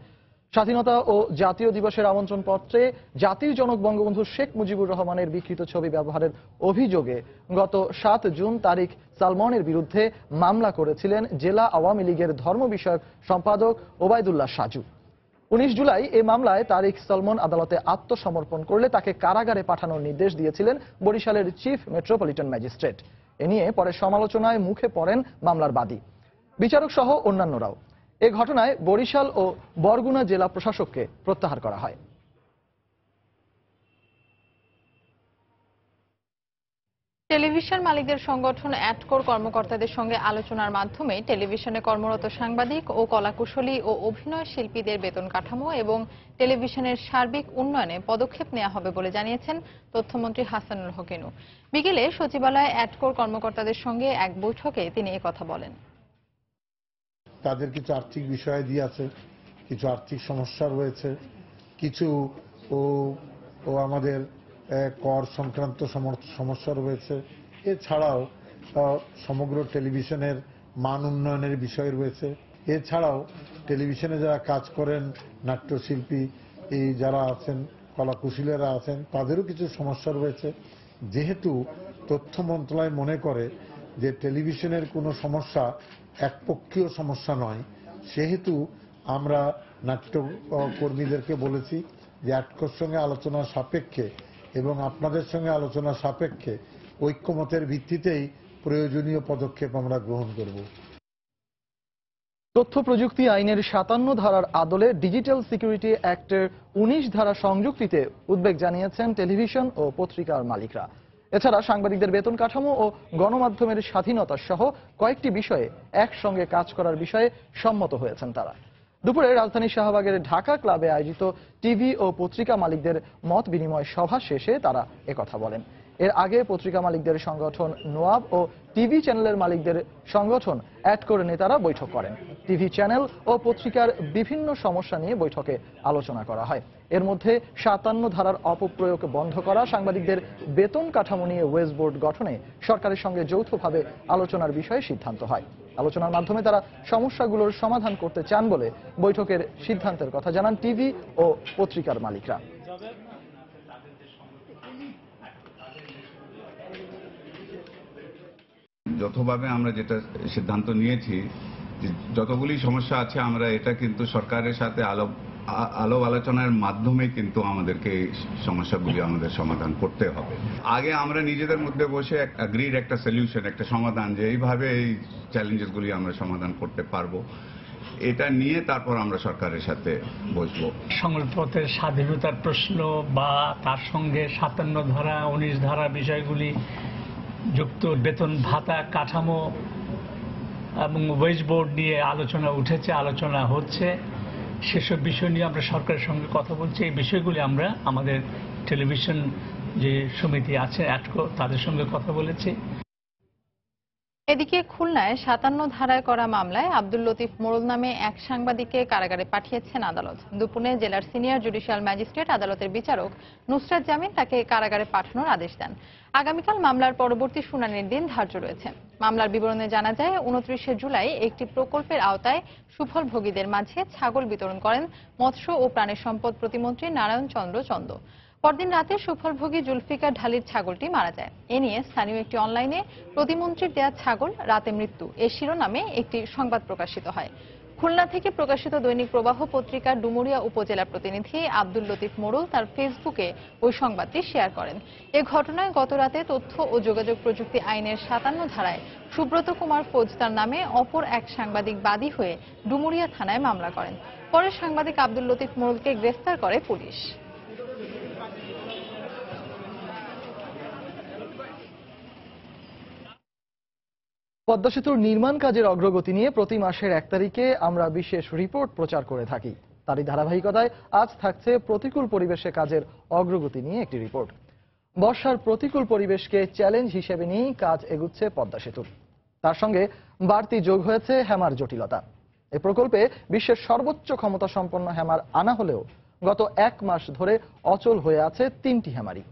স্বাধীনতা ও জাতীয় দিবসের আমন্ত্রণপত্রে জাতির জনক বঙ্গবন্ধু শেখ মুজিবুর রহমানের বিকৃত ছবি ব্যবহারের অভিযোগে গত 7 জুন তারিক সালমনের বিরুদ্ধে মামলা করেছিলেন জেলা আওয়ামী লীগের ধর্ম বিষয়ক সম্পাদক ওবায়দুল্লাহ সাজু। 19 জুলাই এই মামলায় তারিক সালমন আদালতে আত্মসমর্পণ করলে তাকে কারাগারে পাঠানোর নির্দেশ দিয়েছিলেন বরিশালের চিফ মেট্রোপলিটন ম্যাজিস্ট্রেট। এ নিয়ে পরে সমালোচনায় মুখে পড়েন মামলার বাদী, বিচারক সহ অন্যান্যরাও। এ ঘটনায় বরিশাল ও বরগুনা জেলা প্রশাসককে প্রত্যাহার করা হয়। টেলিভিশন মালিকদের সংগঠন অ্যাডকোর কর্মকর্তাদের সঙ্গে আলোচনার মাধ্যমে টেলিভিশনে কর্মরত সাংবাদিক ও কলাকুশলী ও অভিনয় শিল্পীদের বেতন কাঠামো এবং টেলিভিশনের সার্বিক উন্নয়নে পদক্ষেপ নেওয়া হবে বলে জানিয়েছেন তথ্যমন্ত্রী হাসানুল হক ইনু। বিকেলে সচিবালয়ে অ্যাডকোর কর্মকর্তাদের সঙ্গে এক বৈঠকে তিনি একথা বলেন। তাদের কিছু আর্থিক বিষয় দিয়ে আছে, কিছু আর্থিক সমস্যা রয়েছে, কিছু ও আমাদের কর সংক্রান্ত সমস্যা রয়েছে। এছাড়াও সমগ্র টেলিভিশনের মান উন্নয়নের বিষয় রয়েছে। এছাড়াও টেলিভিশনে যারা কাজ করেন, নাট্যশিল্পী এই যারা আছেন, কলাকুশলীরা আছেন, তাদেরও কিছু সমস্যা রয়েছে। যেহেতু তথ্য মন্ত্রণালয় মনে করে যে টেলিভিশনের কোনো সমস্যা একপক্ষীয় সমস্যা নয়, সেহেতু আমরা নাট্যকর্মীদেরকে বলেছি যে অ্যাডকোর সঙ্গে আলোচনা সাপেক্ষে এবং আপনাদের সঙ্গে আলোচনা সাপেক্ষে ঐক্যমতের ভিত্তিতেই প্রয়োজনীয় পদক্ষেপ আমরা গ্রহণ করব। তথ্য প্রযুক্তি আইনের 57 ধারার আদলে ডিজিটাল সিকিউরিটি অ্যাক্টের 19 ধারা সংযুক্তিতে উদ্বেগ জানিয়েছেন টেলিভিশন ও পত্রিকার মালিকরা। এছাড়া সাংবাদিকদের বেতন কাঠামো ও গণমাধ্যমের স্বাধীনতা সহ কয়েকটি বিষয়ে একসঙ্গে কাজ করার বিষয়ে সম্মত হয়েছেন তারা। দুপুরে রাজধানীর শাহবাগের ঢাকা ক্লাবে আয়োজিত টিভি ও পত্রিকা মালিকদের মত বিনিময় সভা শেষে তারা একথা বলেন। এর আগে পত্রিকা মালিকদের সংগঠন নোয়াব ও টিভি চ্যানেলের মালিকদের সংগঠন অ্যাডকোর নেতারা বৈঠক করেন। টিভি চ্যানেল ও পত্রিকার বিভিন্ন সমস্যা নিয়ে বৈঠকে আলোচনা করা হয়। এর মধ্যে 57 ধারার অপপ্রয়োগ বন্ধ করা, সাংবাদিকদের বেতন কাঠামো নিয়ে ওয়েজ বোর্ড গঠনে সরকারের সঙ্গে যৌথভাবে আলোচনার বিষয়ে সিদ্ধান্ত হয়। আলোচনার মাধ্যমে তারা সমস্যাগুলোর সমাধান করতে চান বলে বৈঠকের সিদ্ধান্তের কথা জানান টিভি ও পত্রিকার মালিকরা। যৌথভাবে আমরা যেটা সিদ্ধান্ত নিয়েছি, যতগুলি সমস্যা আছে আমরা এটা কিন্তু সরকারের সাথে আলোচনার মাধ্যমে কিন্তু আমাদেরকে এই সমস্যাগুলি আমাদের সমাধান করতে হবে। আগে আমরা নিজেদের মধ্যে বসে অ্যাগ্রিড একটা সলিউশন, একটা সমাধান, যে এইভাবে এই চ্যালেঞ্জেসগুলি আমরা সমাধান করতে পারবো, এটা নিয়ে তারপর আমরা সরকারের সাথে বসবো। সংবাদপত্রের স্বাধীনতার প্রশ্ন বা তার সঙ্গে 57 ধারা 19 ধারা বিষয়গুলি যুক্ত বেতন ভাতা কাঠামো এবং ওয়েজ বোর্ড নিয়ে আলোচনা উঠেছে, আলোচনা হচ্ছে। সেসব বিষয় নিয়ে আমরা সরকারের সঙ্গে কথা বলছি। এই বিষয়গুলি আমরা আমাদের টেলিভিশন যে সমিতি আছে অ্যাটকো তাদের সঙ্গে কথা বলেছি। এদিকে খুলনায় 57 ধারায় করা মামলায় আব্দুল লতিফ মোড়ল নামে এক সাংবাদিককে কারাগারে পাঠিয়েছেন আদালত। দুপুরে জেলার সিনিয়র জুডিশিয়াল ম্যাজিস্ট্রেট আদালতের বিচারক নুসরাত জামিন তাকে কারাগারে পাঠানোর আদেশ দেন। আগামীকাল মামলার পরবর্তী শুনানির দিন ধার্য রয়েছে। মামলার বিবরণে জানা যায় 29 জুলাই একটি প্রকল্পের আওতায় সুফলভোগীদের মাঝে ছাগল বিতরণ করেন মৎস্য ও প্রাণী সম্পদ প্রতিমন্ত্রী নারায়ণ চন্দ্র চন্দ। পরদিন রাতে সুফলভোগী জুলফিকার ঢালির ছাগলটি মারা যায়। এ নিয়ে স্থানীয় একটি অনলাইনে প্রতিমন্ত্রীর দেয়া ছাগল রাতে মৃত্যু এ শিরোনামে একটি সংবাদ প্রকাশিত হয়। খুলনা থেকে প্রকাশিত দৈনিক প্রবাহ পত্রিকার ডুমুরিয়া উপজেলা প্রতিনিধি আব্দুল লতিফ মোড়ল তার ফেসবুকে ওই সংবাদটি শেয়ার করেন। এ ঘটনায় গতরাতে তথ্য ও যোগাযোগ প্রযুক্তি আইনের 57 ধারায় সুব্রত কুমার ফৌজদার নামে অপর এক সাংবাদিক বাদী হয়ে ডুমুরিয়া থানায় মামলা করেন। পরে সাংবাদিক আব্দুল লতিফ মোড়লকে গ্রেফতার করে পুলিশ। পদ্মা সেতুর নির্মাণ কাজের অগ্রগতি নিয়ে প্রতি মাসের 1 তারিখে আমরা বিশেষ রিপোর্ট প্রচার করে থাকি। তারই ধারাবাহিকতায় আজ থাকছে প্রতিকূল পরিবেশে কাজের অগ্রগতি নিয়ে একটি রিপোর্ট। বর্ষার প্রতিকূল পরিবেশকে চ্যালেঞ্জ হিসেবে নিয়েই কাজ এগুচ্ছে পদ্মা সেতুর। তার সঙ্গে বাড়তি যোগ হয়েছে হ্যামার জটিলতা। এই প্রকল্পে বিশ্বের সর্বোচ্চ ক্ষমতা সম্পন্ন হ্যামার আনা হলেও গত 1 মাস ধরে অচল হয়ে আছে 3টি হ্যামারই।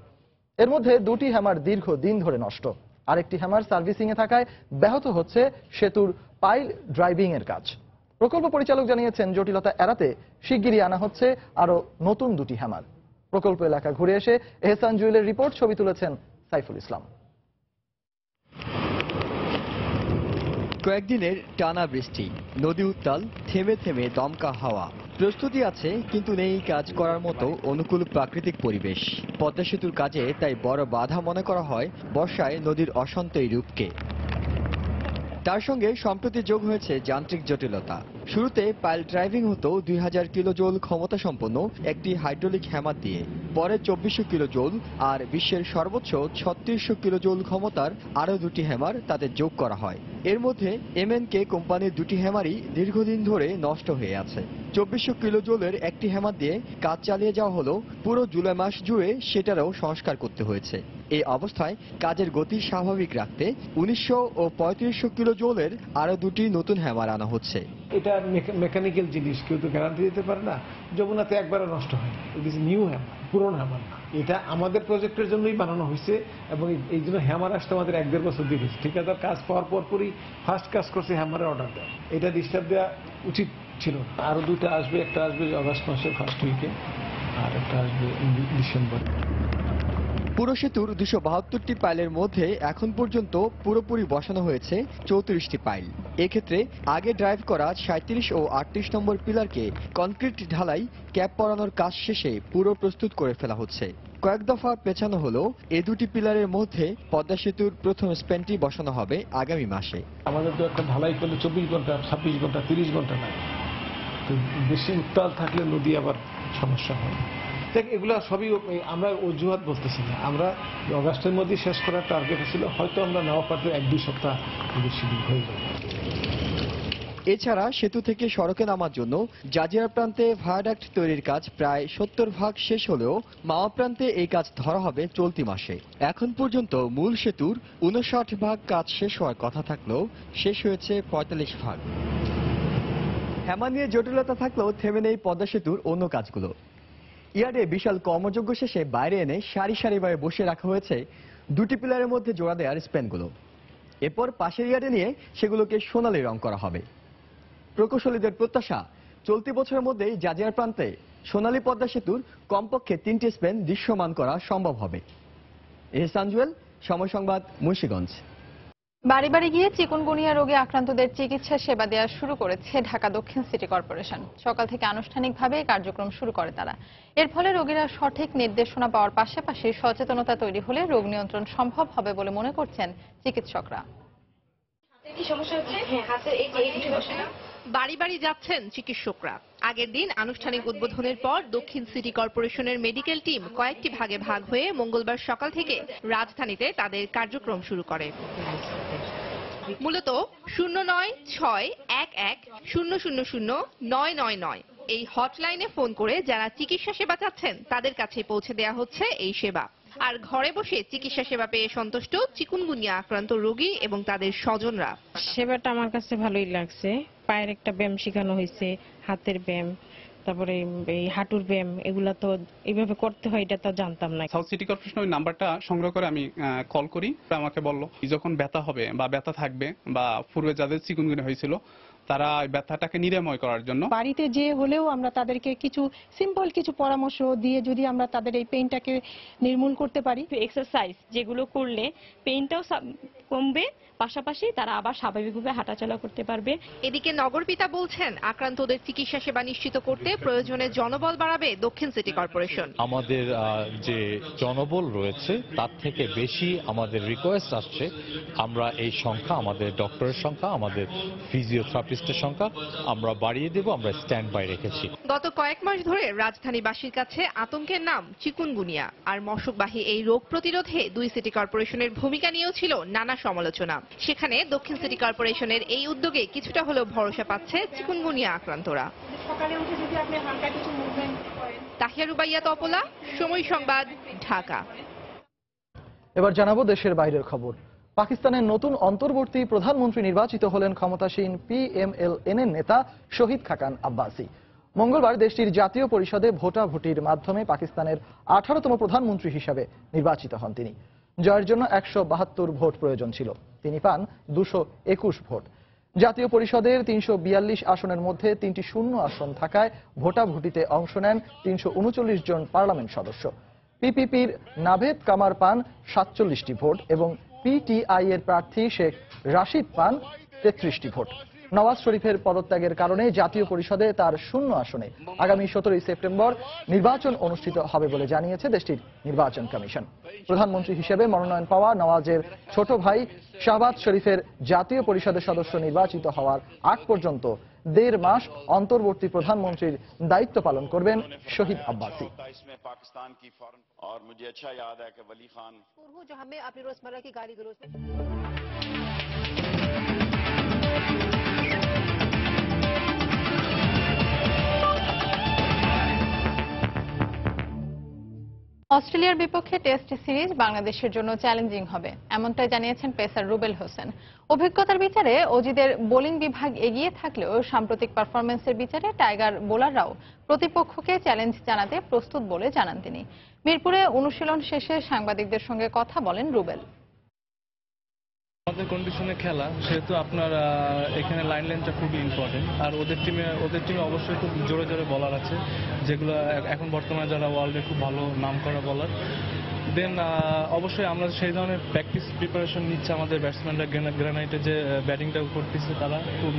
এর মধ্যে 2টি হ্যামার দীর্ঘদিন ধরে নষ্ট, আরেকটি হ্যামার সার্ভিসিং এ থাকায় ব্যাহত হচ্ছে সেতুর পাইল ড্রাইভিং এর কাজ। প্রকল্প পরিচালক জানিয়েছেন জটিলতা এড়াতে শিগগিরই আনা হচ্ছে আরো নতুন 2টি হ্যামার। প্রকল্প এলাকা ঘুরে এসে এহসান জুয়েলের রিপোর্ট, ছবি তুলেছেন সাইফুল ইসলাম। কয়েকদিনের টানা বৃষ্টি, নদী উত্তাল, থেমে থেমে দমকা হাওয়া। প্রস্তুতি আছে কিন্তু নেই কাজ করার মতো অনুকূল প্রাকৃতিক পরিবেশ। পদ্মা সেতুর কাজে তাই বড় বাধা মনে করা হয় বর্ষায় নদীর অশান্ত এই রূপকে। তার সঙ্গে সম্প্রতি যোগ হয়েছে যান্ত্রিক জটিলতা। শুরুতে পাইল ড্রাইভিং হতো 2000 কিলোজোল ক্ষমতা সম্পন্ন একটি হাইড্রোলিক হ্যামার দিয়ে, পরে 2400 কিলোজোল আর বিশ্বের সর্বোচ্চ 3600 কিলোজোল ক্ষমতার আরও 2টি হ্যামার তাতে যোগ করা হয়। এর মধ্যে এমএনকে কোম্পানির 2টি হ্যামারই দীর্ঘদিন ধরে নষ্ট হয়ে আছে। 2400 কিলোজোলের একটি হ্যামার দিয়ে কাজ চালিয়ে যাওয়া হলো পুরো জুলাই মাস জুড়ে, সেটারও সংস্কার করতে হয়েছে। এই অবস্থায় কাজের গতি স্বাভাবিক রাখতে 1900 ও 3500 কিলোজোলের আরও 2টি নতুন হ্যামার আনা হচ্ছে। এটা মেকানিক্যাল জিনিস, কেউ তো গ্যারান্টি দিতে পারে না। যমুনাতে একবারও নষ্ট হয়, ইট ইজ নিউ হ্যামার, পুরনো হ্যামার না। এটা আমাদের প্রজেক্টের জন্যই বানানো হয়েছে এবং এই জন্য হ্যামার আসতে আমাদের 1-1.5 বছর দিয়ে গেছে। ঠিকাদার কাজ পাওয়ার পরপরই ফার্স্ট কাজ করছে হ্যামারের অর্ডার দেওয়া। এটা ডিস্টার্ব দেওয়া উচিত ছিল না। আরও 2টা আসবে, একটা আসবে অগাস্ট মাসের ফার্স্ট উইকে আর একটা আসবে ডিসেম্বরে। পুরো সেতুর 272টি পাইলের মধ্যে এখন পর্যন্ত পুরোপুরি বসানো হয়েছে 34টি পাইল। এক্ষেত্রে আগে ড্রাইভ করা 37 ও 38 নম্বর পিলারকে কনক্রিট ঢালাই ক্যাপ পরানোর কাজ শেষে পুরো প্রস্তুত করে ফেলা হচ্ছে। কয়েক দফা পেছানো হলো এই 2টি পিলারের মধ্যে পদ্মা সেতুর প্রথম স্প্যানটি বসানো হবে আগামী মাসে। আমাদের তো একটা ঢালাই করলে 24 ঘন্টা, 26 ঘন্টা, 30 ঘন্টা লাগে। তো বেশি উত্তাল থাকলে নদী আবার সমস্যা হয়। দেখ, এগুলো সবই আমরা অজুহাত বলতেছি না। আমরা অগাস্টের মধ্যে শেষ করার টার্গেট ছিল, হয়তো আমরা নাও পারতে 1-2 সপ্তাহ বেশি হয়ে যাবে। এছাড়া সেতু থেকে সড়কে নামার জন্য জাজিরা প্রান্তে ভায়াডাক্ট তৈরির কাজ প্রায় 70% শেষ হলেও মাওয়া প্রান্তে এই কাজ ধরা হবে চলতি মাসে। এখন পর্যন্ত মূল সেতুর 59% কাজ শেষ হওয়ার কথা থাকলেও শেষ হয়েছে 45%। হ্যামার নিয়ে জটিলতা থাকলেও থেমে নেই পদ্মা সেতুর অন্য কাজগুলো। ইয়ার্ডে বিশাল কর্মযজ্ঞ শেষে বাইরে এনে সারি সারিভাবে বসে রাখা হয়েছে 2টি পিলারের মধ্যে জোড়া দেওয়ার স্প্যানগুলো। এরপর পাশের ইয়ার্ডে নিয়ে সেগুলোকে সোনালি রং করা হবে। প্রকৌশলীদের প্রত্যাশা, চলতি বছরের মধ্যেই জাজিরা প্রান্তে সোনালী পদ্মা সেতুর কমপক্ষে 3টি স্প্যান দৃশ্যমান করা সম্ভব হবে। এহসান জুয়েল, সময় সংবাদ, মুন্সিগঞ্জ। বাড়ি বাড়ি গিয়ে চিকুনগুনিয়া রোগে আক্রান্তদের চিকিৎসা সেবা দেওয়া শুরু করেছে ঢাকা দক্ষিণ সিটি কর্পোরেশন। সকাল থেকে আনুষ্ঠানিকভাবে কার্যক্রম শুরু করে তারা। এর ফলে রোগীরা সঠিক নির্দেশনা পাওয়ার পাশাপাশি সচেতনতা তৈরি হলে রোগ নিয়ন্ত্রণ সম্ভব হবে বলে মনে করছেন চিকিৎসকরা। কি সমস্যা হচ্ছে? হ্যাঁ, হাতের এই যে বাড়ি বাড়ি যাচ্ছেন চিকিৎসকরা। আগের দিন আনুষ্ঠানিক উদ্বোধনের পর দক্ষিণ সিটি কর্পোরেশনের মেডিকেল টিম কয়েকটি ভাগে ভাগ হয়ে মঙ্গলবার সকাল থেকে রাজধানীতে তাদের কার্যক্রম শুরু করে। মূলত 096110000999 এই হটলাইনে ফোন করে যারা চিকিৎসা সেবা চাচ্ছেন তাদের কাছে পৌঁছে দেয়া হচ্ছে এই সেবা। আর ঘরে বসে চিকিৎসা সেবা পেয়ে সন্তুষ্ট চিকুনগুনিয়া আক্রান্ত রোগী এবং তাদের স্বজনরা। সেবাটা আমার কাছে ভালোই লাগছে। পায়ের একটা ব্যায়াম শেখানো হয়েছে, হাতের ব্যায়াম, তারপরে এই হাঁটুর ব্যায়াম, এগুলা তো এইভাবে করতে হয় এটা তো জানতাম না। সাউথ সিটি কর্পোরেশন ওই নাম্বারটা সংগ্রহ করে আমি কল করি। আমাকে বলল যখন ব্যথা হবে বা ব্যথা থাকবে বা পূর্বে যাদের চিকুনগুনিয়া হয়েছিল তারা ব্যথাটাকে নিরাময় করার জন্য বাড়িতে যে হলেও আমরা তাদেরকে কিছু সিম্পল কিছু পরামর্শ দিয়ে যদি আমরা তাদের এই পেইনটাকে নির্মূল করতে পারি। এক্সারসাইজ যেগুলো করলে পেইনটাও কমবে, পাশাপাশি তারা আবার স্বাভাবিকভাবে হাঁটাচলা করতে পারবে। এদিকে নগরপিতা বলছেন আক্রান্তদের চিকিৎসা সেবা নিশ্চিত করতে প্রয়োজনে জনবল বাড়াবে দক্ষিণ সিটি কর্পোরেশন। আমাদের যে জনবল রয়েছে তার থেকে বেশি আমাদের রিকোয়েস্ট আসছে। আমরা এই সংখ্যা, আমাদের ডক্টরের সংখ্যা, আমাদের ফিজিওথেরাপিস্টের সংখ্যা আমরা বাড়িয়ে দেব, আমরা স্ট্যান্ড বাই রেখেছি। গত কয়েক মাস ধরে রাজধানীবাসীর কাছে আতঙ্কের নাম চিকুনগুনিয়া। আর মশকবাহী এই রোগ প্রতিরোধে দুই সিটি কর্পোরেশনের ভূমিকা নিয়েও ছিল নানা সমালোচনা। সেখানে দক্ষিণ সিটি কর্পোরেশনের এই উদ্যোগে কিছুটা হলেও ভরসা পাচ্ছে চিকুনগুনিয়া আক্রান্তরা। তাহিয়া রুবাইয়া তপলা, সময় সংবাদ, ঢাকা। এবার জানাবো দেশের বাইরের খবর। পাকিস্তানের নতুন অন্তর্বর্তী প্রধানমন্ত্রী নির্বাচিত হলেন ক্ষমতাসীন PMLN এর নেতা শহীদ খাকান আব্বাসি। মঙ্গলবার দেশটির জাতীয় পরিষদে ভোটাভুটির মাধ্যমে পাকিস্তানের 18তম প্রধানমন্ত্রী হিসাবে নির্বাচিত হন তিনি। জয়ের জন্য 172 ভোট প্রয়োজন ছিল, তিনি পান 221 ভোট। জাতীয় পরিষদের 342 আসনের মধ্যে 3টি শূন্য আসন থাকায় ভোটাভুটিতে অংশ নেন 339 জন পার্লামেন্ট সদস্য। PPPর নাভেদ কামার পান 47টি ভোট এবং PTI এর প্রার্থী শেখ রাশিদ পান 33টি ভোট। নওয়াজ শরীফের পদত্যাগের কারণে জাতীয় পরিষদে তার শূন্য আসনে আগামী 17 সেপ্টেম্বর নির্বাচন অনুষ্ঠিত হবে বলে জানিয়েছে দেশটির নির্বাচন কমিশন। প্রধানমন্ত্রী হিসেবে মনোনয়ন পাওয়া নওয়াজের ছোট ভাই শাহবাজ শরীফের জাতীয় পরিষদের সদস্য নির্বাচিত হওয়ার আগ পর্যন্ত 1.5 মাস অন্তর্বর্তী প্রধানমন্ত্রীর দায়িত্ব পালন করবেন শহীদ আব্বাসি। অস্ট্রেলিয়ার বিপক্ষে টেস্ট সিরিজ বাংলাদেশের জন্য চ্যালেঞ্জিং হবে, এমনটাই জানিয়েছেন পেসার রুবেল হোসেন। অভিজ্ঞতার বিচারে অজিদের বোলিং বিভাগ এগিয়ে থাকলেও সাম্প্রতিক পারফরম্যান্সের বিচারে টাইগার বোলাররাও প্রতিপক্ষকে চ্যালেঞ্জ জানাতে প্রস্তুত বলে জানান তিনি। মিরপুরে অনুশীলন শেষে সাংবাদিকদের সঙ্গে কথা বলেন রুবেল। আমাদের কন্ডিশনে খেলা, সেহেতু আপনার এখানে লাইন লেন্থটা খুবই ইম্পর্টেন্ট। আর ওদের টিমে অবশ্যই খুব জোরে জোরে বলার আছে, যেগুলো এখন বর্তমানে যারা ওয়ার্ল্ডে খুব ভালো নাম করা বলার। দেন অবশ্যই আমরা সেই ধরনের প্র্যাকটিস প্রিপারেশন নিচ্ছে। আমাদের ব্যাটসম্যানরা গ্রানাইটে যে ব্যাটিংটা করতেছে তারা খুব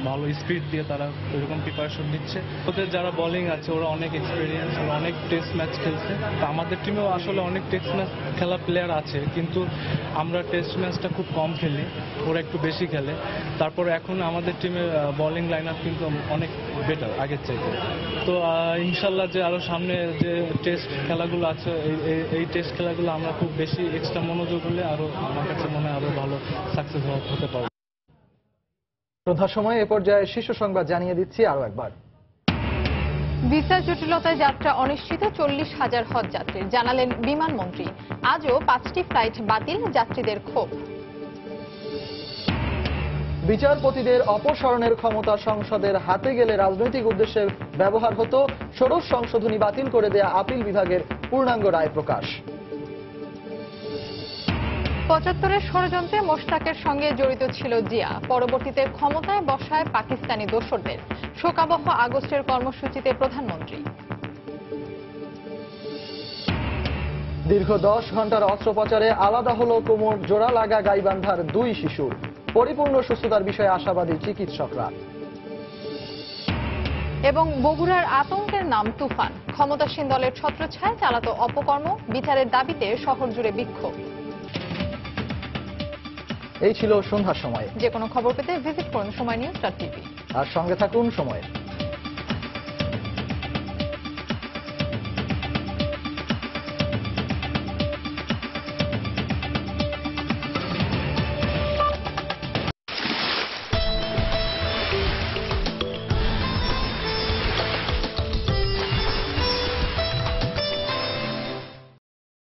ভালো স্পিড দিয়ে তারা ওইরকম প্রিপারেশন নিচ্ছে। ওদের যারা বোলিং আছে ওরা অনেক এক্সপিরিয়েন্স, ওরা অনেক টেস্ট ম্যাচ খেলছে। তো আমাদের টিমেও আসলে অনেক টেস্ট ম্যাচ খেলা প্লেয়ার আছে, কিন্তু আমরা টেস্ট ম্যাচটা খুব কম খেলি, ওরা একটু বেশি খেলে। তারপর এখন আমাদের টিমের বোলিং লাইন আপ কিন্তু অনেক বেটার আগের চাইতে। তো ইনশাল্লাহ যে আরো সামনে যে টেস্ট খেলাগুলো আছে এই টেস্ট খেলাগুলো আমরা খুব বেশি এক্সট্রা মনোযোগ হলে আরো আমার কাছে মনে হয় আরো ভালো সাকসেস হতে পারবো। সন্ধ্যার সময় এ পর্যায়ে শীর্ষ সংবাদ জানিয়ে দিচ্ছি আরো একবার। ভিসা জটিলতায় যাত্রা অনিশ্চিত 40,000 হজ যাত্রীর, জানালেন বিমানমন্ত্রী। আজও 5টি ফ্লাইট বাতিল, যাত্রীদের ক্ষোভ। বিচারপতিদের অপসারণের ক্ষমতা সংসদের হাতে গেলে রাজনৈতিক উদ্দেশ্যে ব্যবহার হতো, ষোড়শ সংশোধনী বাতিল করে দেয়া আপিল বিভাগের পূর্ণাঙ্গ রায় প্রকাশ। 75-এর ষড়যন্ত্রে মোশতাকের সঙ্গে জড়িত ছিল জিয়া, পরবর্তীতে ক্ষমতায় বসায় পাকিস্তানি দোসরদের। শোকাবহ আগস্টের কর্মসূচিতে প্রধানমন্ত্রী। দীর্ঘ 10 ঘন্টার অস্ত্রোপচারে আলাদা হলো কোমর জোড়া লাগা গাইবান্ধার 2 শিশুর, পরিপূর্ণ সুস্থতার বিষয়ে আশাবাদী চিকিৎসকরা। এবং বগুড়ার আতঙ্কের নাম তুফান, ক্ষমতাসীন দলের ছত্রছায়ায় চালাতো অপকর্ম, বিচারের দাবিতে শহর জুড়ে বিক্ষোভ। এই ছিল সন্ধ্যার সময়। যে কোনো খবর পেতে ভিজিট করুন সময়নিউজ.টিভি আর সঙ্গে থাকুন সময়ের।